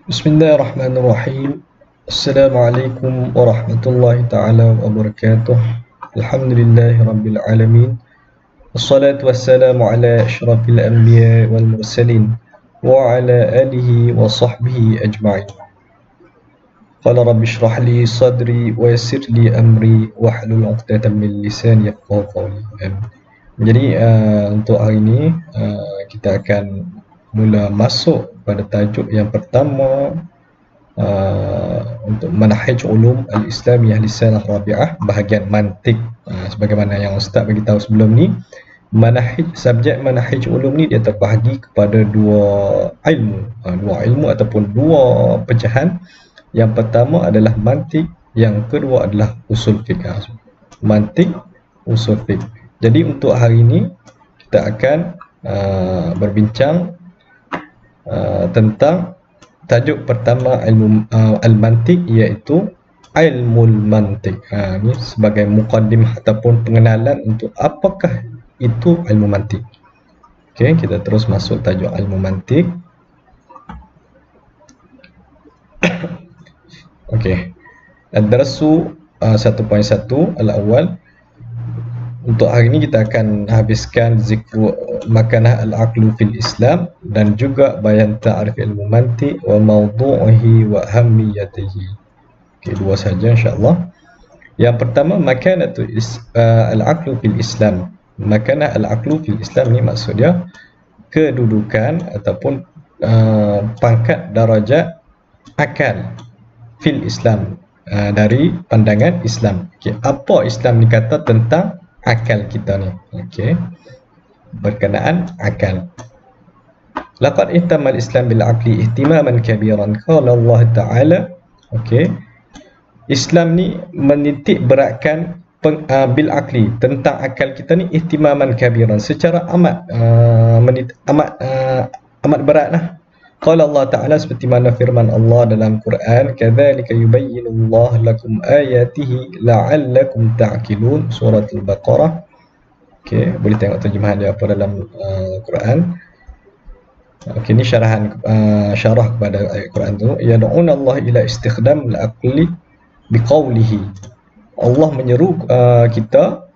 Bismillahirrahmanirrahim. Assalamualaikum warahmatullahi taala wabarakatuh. Alhamdulillahi rabbil alamin. Wassalatu wassalamu ala asyrafil anbiya wal mursalin wa ala alihi wa sahbihi ajma'in. Qala rabbi shrah li sadri wa yassir li amri wahlul 'uqdatam min lisani yafqahu qawli. Amin. Jadi untuk hari ini kita akan mula masuk pada tajuk yang pertama untuk manhaj ulum al-islamiyah lisanah rabi'ah bahagian mantik. Sebagaimana yang ustaz bagi tahu sebelum ni, subjek manhaj ulum ni dia terbahagi kepada dua ilmu ataupun dua pecahan. Yang pertama adalah mantik, yang kedua adalah usul fiqh. Mantik, usul fiqh. Jadi untuk hari ini kita akan berbincang tentang tajuk pertama ilmu al-mantik, iaitu ilmul mantik. Ini sebagai muqaddimah ataupun pengenalan untuk apakah itu ilmu mantik. Okey, kita terus masuk tajuk ilmu mantik. Okey. Ad-darsu 1.1 al-awwal. Untuk hari ini kita akan habiskan zikru makanah al-aqlu fil Islam dan juga bayan ta'rif ilmu mantik wa mawdu'ihi wa ahamiyatihi. Okey, dua saja insya-Allah. Yang pertama, makanatu al-aqlu fil Islam. Makanah al-aqlu fil Islam ni maksudnya kedudukan ataupun pangkat darajat akal fil Islam, dari pandangan Islam. Okey, apa Islam ni kata tentang akal kita ni? Okey, berkenaan akal. Laqad ihtamal Islam bil aqli ihtimaman kabiran. Qala Allah Ta'ala, okey, Islam ni menitik beratkan bil aqli, tentang akal kita ni, ihtimaman kabiran, secara amat beratlah. Qala Allah Ta'ala, seperti mana firman Allah dalam Quran, kadzalika yubayyinullahu lakum ayatihi la'allakum ta'qilun, surah Al-Baqarah. Okey, boleh tengok terjemahan dia apa dalam Quran. Okey, ni syarah kepada ayat Quran tu. Yad'una Allah ila istikhdam al-aqli biqaulihi. Allah menyeru kita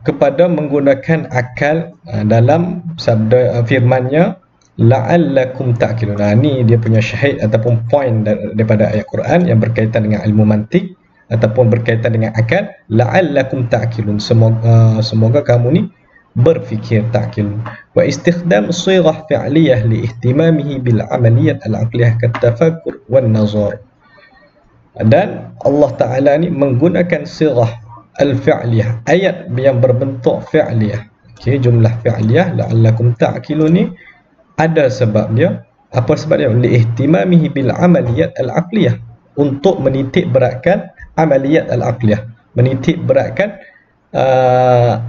kepada menggunakan akal dalam sabda firman-Nya la'allakum ta'qilun. Ni dia punya syahid ataupun point daripada ayat Quran yang berkaitan dengan ilmu mantik ataupun berkaitan dengan akal. La'allakum ta'qilun, semoga kamu ni berfikir, ta'qilun. Wa istikhdam sighah fi'liyah li ihtimamihi bil amaliyat al-aqliyah kat tafakkur wan nazar. Dan Allah Ta'ala ni menggunakan sighah al-fi'liyah, ayat yang berbentuk fi'liyah. Okey, jumlah fi'liyah la'allakum ta'qilun ni ada sebab dia. Apa sebab dia? Liihtimamihi bil amaliyat al-aqliyah, untuk menitik beratkan amaliyat al-aqliyah, menitik beratkan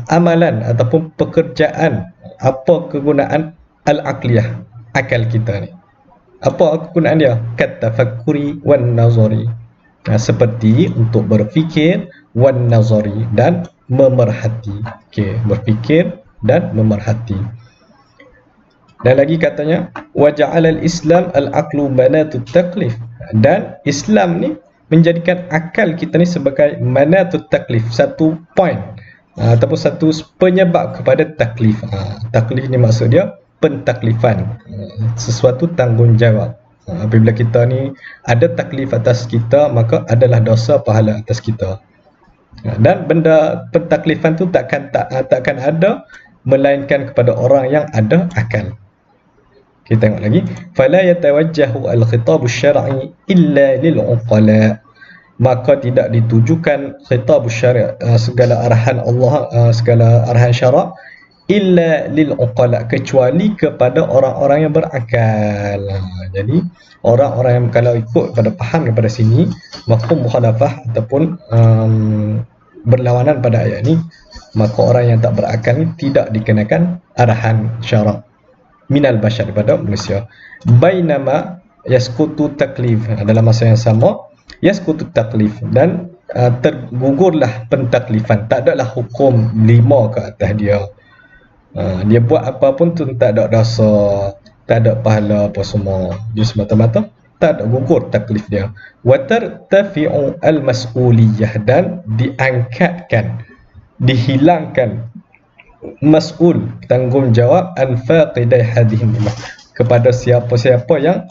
amalan ataupun pekerjaan, apa kegunaan al-aqliyah, akal kita ni. Apa kegunaan dia? Kat tafakkuri wan nazari, seperti untuk berfikir, wan nazari, dan memerhati. Okey, berfikir dan memerhati. Dan lagi katanya, wa ja'alal Islam al-aqlu manatut taklif, dan Islam ni menjadikan akal kita ni sebagai manatut taklif, satu point ataupun satu penyebab kepada taklif. Taklif ni maksud dia pentaklifan, sesuatu tanggungjawab. Apabila kita ni ada taklif atas kita, maka adalah dosa pahala atas kita. Dan benda pentaklifan tu takkan ada melainkan kepada orang yang ada akal. Kita tengok lagi, fala yatawajjahu al-khitab asy-syar'i illa lil 'uqala, maka tidak ditujukan khitab asy-syari', segala arahan Allah, segala arahan syarak, illa lil 'uqala, kecuali kepada orang-orang yang berakal. Jadi orang-orang yang kalau ikut pada faham daripada sini, mafhum mukhalafah ataupun berlawanan pada ayat ni, maka orang yang tak berakal ni tidak dikenakan arahan syarak minal bashar, daripada manusia. Bainama yasqutu taklif, dalam masa yang sama yasqutu taklif, dan tergugurlah pentaklifan, tak adalah hukum 5 ke atas dia. Dia buat apa pun tu tak ada dosa, tak ada pahala apa semua. Dia semata-mata tak ada gugur taklif dia. Wa tartafi'u al-mas'uliyah, dan diangkatkan, dihilangkan mas'ul, tanggungjawab, an faqidai hadhihi nikmah, kepada siapa-siapa yang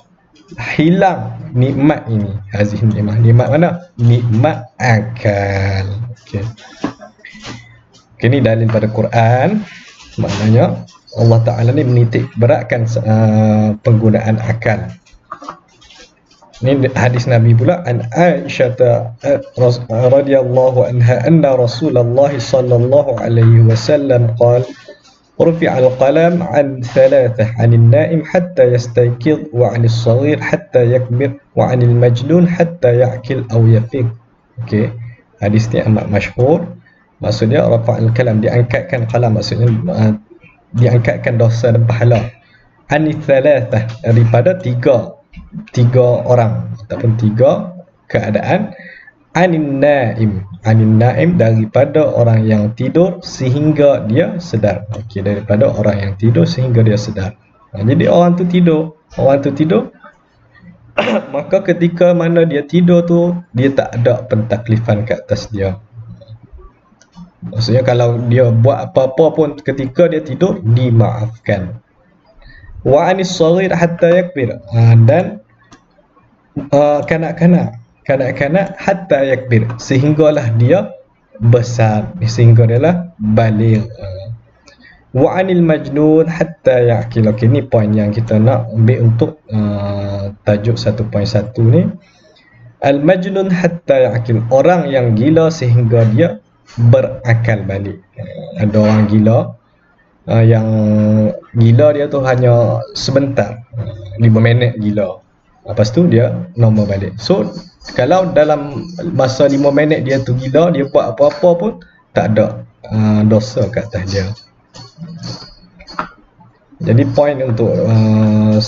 hilang nikmat ini. Hadhihi nikmah, nikmat mana? Nikmat akal. Okey. Ini dalil pada Quran. Maknanya Allah Ta'ala ni menitik beratkan penggunaan akal. Ini hadis Nabi pula, an Aisyah radhiyallahu anha anna Rasulullah sallallahu alaihi wasallam qala رفع القلم عن ثلاثة عن النائم حتى يستيقظ وعن الصغير حتى يكبر وعن المجنون حتى يعقل أو يفيق. Okey, hadis ni amat masyhur. Maksudnya rafa'al kalam, diangkatkan kalam, maksudnya diangkatkan dosa dan pahala. Ani thalathah, daripada tiga orang ataupun tiga keadaan. Anin naim, daripada orang yang tidur sehingga dia sedar. Okey, daripada orang yang tidur sehingga dia sedar. Jadi orang tu tidur maka ketika mana dia tidur tu, dia tak ada pentaklifan ke atas dia. Maksudnya kalau dia buat apa-apa pun ketika dia tidur, dimaafkan. Wa anis saghir hatta yakbir, dan kanak-kanak hatta yakbir, sehinggalah dia besar, sehingga dia lah baligh. Wa anil majnun hatta ya'qil. Okey, ni poin yang kita nak ambil untuk tajuk 1.1 ni. Al majnun hatta ya'qil, orang yang gila sehingga dia berakal balik. Ada orang gila yang gila dia tu hanya sebentar, 5 minit gila, lepas tu dia normal balik. So kalau dalam masa 5 minit dia tu gila, dia buat apa-apa pun tak ada dosa kat atas dia. Jadi poin untuk 1.1.1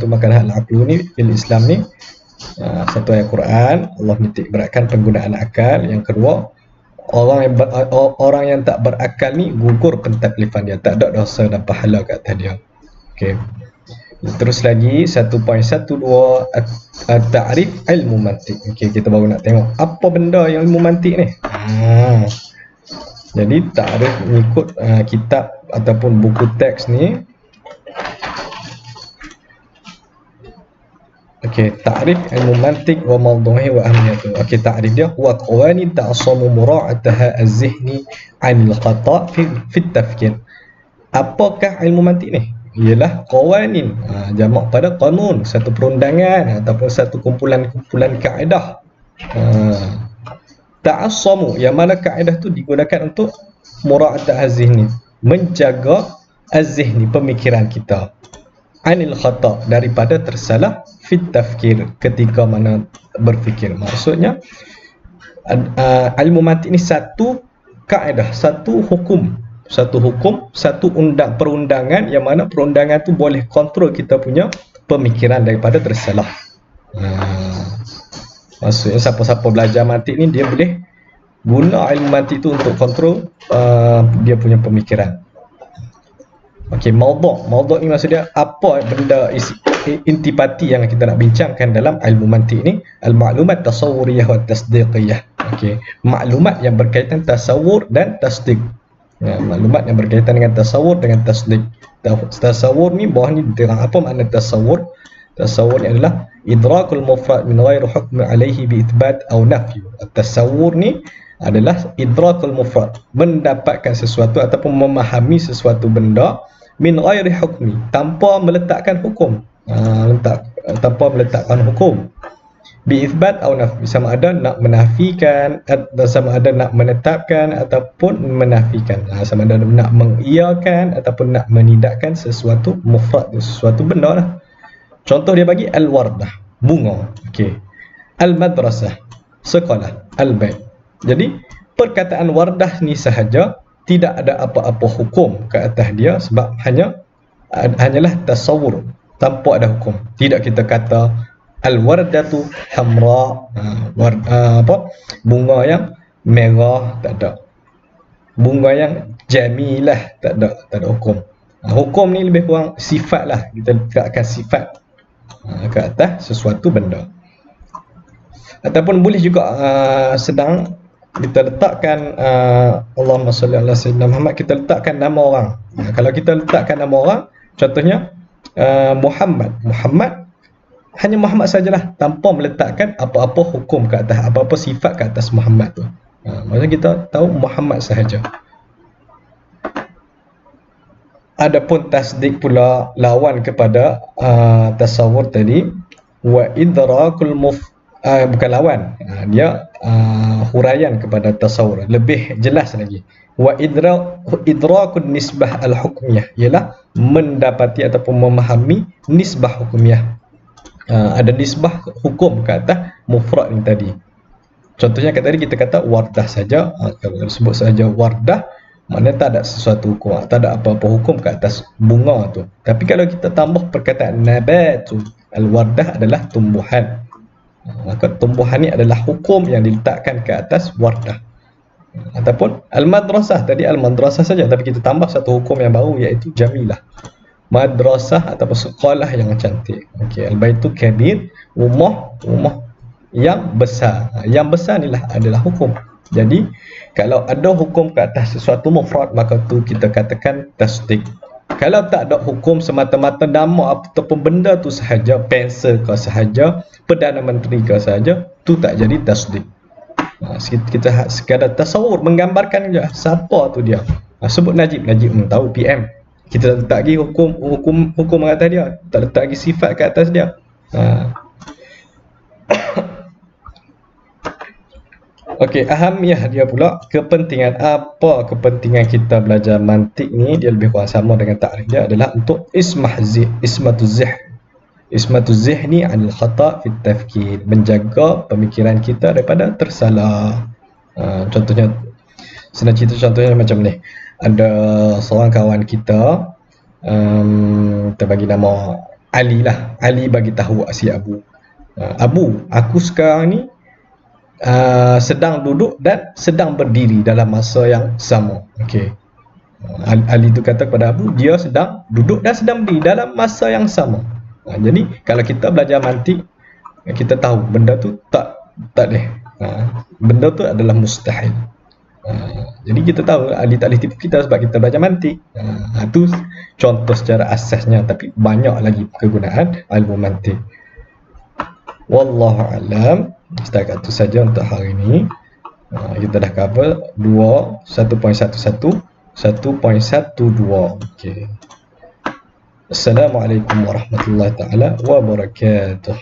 makanan al-aqlu ni fil Islam ni, satu ayat Quran, Allah nitik beratkan penggunaan akal. Yang kedua, orang yang tak berakal ni gugur pentaklifan dia, tak ada dosa dan pahala kat atas dia. Okey. Terus lagi 1.12, ta'rif ilmu mantiq. Okey, kita baru nak tengok apa benda yang ilmu mantiq ni. Jadi ta'rif mengikut kitab ataupun buku teks ni. Okey, ta'rif ilmu mantiq wa mawdu'i wa ahmiyatuh. Okey, ta'rif dia huwa qawanin ta'assamu mura'ataha az-zihni 'anil khata' fi at-tafkir. Apakah ilmu mantiq ni? Ialah qawanin, jamak pada qanun, satu perundangan ataupun satu kumpulan kaedah. Ta'assamu, yang mana kaedah tu digunakan untuk mura'atah az-zihni, menjaga az-zihni, pemikiran kita, anil khata', daripada tersalah, fit tafkir, ketika mana berfikir. Maksudnya ilmu mantiq ni satu kaedah, satu hukum, satu perundangan, yang mana perundangan tu boleh kontrol kita punya pemikiran daripada tersalah. Maksudnya siapa-siapa belajar mantiq ni, dia boleh guna ilmu mantiq tu untuk kontrol dia punya pemikiran. Okey, maudhu' ni maksudnya apa benda intipati yang kita nak bincangkan dalam ilmu mantiq ni, al-ma'lumat tasawwuriyah wa tasdiqiyah. Okey, maklumat yang berkaitan tasawur dan tasdiq. Maklumat yang berkaitan dengan tasawur dengan tasdiq. Tasawur ni bawah ni diterang apa makna tasawur. Tasawur ni adalah idrakul mufrad min ghairi hukm alaihi bi ithbat aw nafy. Tasawur ni adalah idrakul mufrad, mendapatkan sesuatu ataupun memahami sesuatu benda min ghairi hukmi, tanpa meletakkan hukum. Tanpa meletakkan hukum. Bi ithbat aw nafy, sama ada nak menafikan, sama ada nak menetapkan ataupun menafikan, sama ada nak mengiyakan ataupun nak menidakkan sesuatu mufrad, sesuatu benda lah. Contoh dia bagi al-wardah, bunga. Okey. Al-madrasah, sekolah. Al-bait. Jadi perkataan wardah ni sahaja, tidak ada apa-apa hukum ke atas dia, sebab hanyalah tasawur, tanpa ada hukum. Tidak kita kata al-wardatu hamra, bunga yang merah, tak ada. Bunga yang jamilah, tak ada hukum. Hukum ni lebih kurang sifat lah, kita letakkan sifat ke atas sesuatu benda. Ataupun boleh juga sedang kita letakkan Allahumma salli ala sayyidina Muhammad, kita letakkan nama orang. Kalau kita letakkan nama orang, contohnya Muhammad hanya Muhammad sajalah, tanpa meletakkan apa-apa hukum ke atas, apa-apa sifat ke atas Muhammad tu. Maksudnya kita tahu Muhammad sahaja. Adapun tasdik pula lawan kepada tasawur tadi, wa idrakul bukan lawan, dia huraian kepada tasawur, lebih jelas lagi. Wa idrakun nisbah al-hukmiyah, ialah mendapati ataupun memahami nisbah hukumiyah. Ada nisbah hukum ke atas mufrad ni tadi. Contohnya tadi kita kata wardah saja, kalau sebut saja wardah, maknanya tak ada sesuatu hukum, tak ada apa-apa hukum ke atas bunga tu. Tapi kalau kita tambah perkataan nabatu, al-wardah adalah tumbuhan, maka tumbuhan ni adalah hukum yang diletakkan ke atas wardah. Ataupun al-madrasah, tadi al-madrasah saja, tapi kita tambah satu hukum yang baru, iaitu jamilah, madrasah ataupun sekolah yang cantik. Okey, al-baitu kabir, rumah yang besar. Yang besar inilah adalah hukum. Jadi kalau ada hukum ke atas sesuatu mufrad, maka tu kita katakan tasdik. Kalau tak ada hukum, semata-mata nama ataupun benda tu sahaja, pensel ke sahaja, Perdana Menteri ke sahaja, tu tak jadi tasdik. Kita sekadar tasawur, menggambarkan je siapa tu dia. Sebut Najib tahu PM. Kita letak lagi hukum ke atas dia, tak letak lagi sifat ke atas dia. Okey, ahamiyah dia pula, kepentingan apa kepentingan kita belajar mantik ni, dia lebih kurang sama dengan takrif dia, adalah untuk ismatuz zihni 'anil khata' fi tafkir, menjaga pemikiran kita daripada tersalah. Contohnya, senang cerita contohnya macam ni. Ada seorang kawan kita, kita bagi nama Ali lah. Ali bagi tahu si Abu, aku sekarang ni sedang duduk dan sedang berdiri dalam masa yang sama. Okey. Ali tu kata kepada Abu, dia sedang duduk dan sedang berdiri dalam masa yang sama. Jadi kalau kita belajar mantik, kita tahu benda tu tak deh. Benda tu adalah mustahil. Jadi kita tahu Ali tak boleh tipu kita sebab kita belajar mantik. Itu contoh secara asasnya, tapi banyak lagi kegunaan ilmu mantik. Wallahu a'lam. Setakat itu saja untuk hari ini. Kita dah cover 1.11, 1.12. Okey. Assalamualaikum warahmatullahi taala wabarakatuh.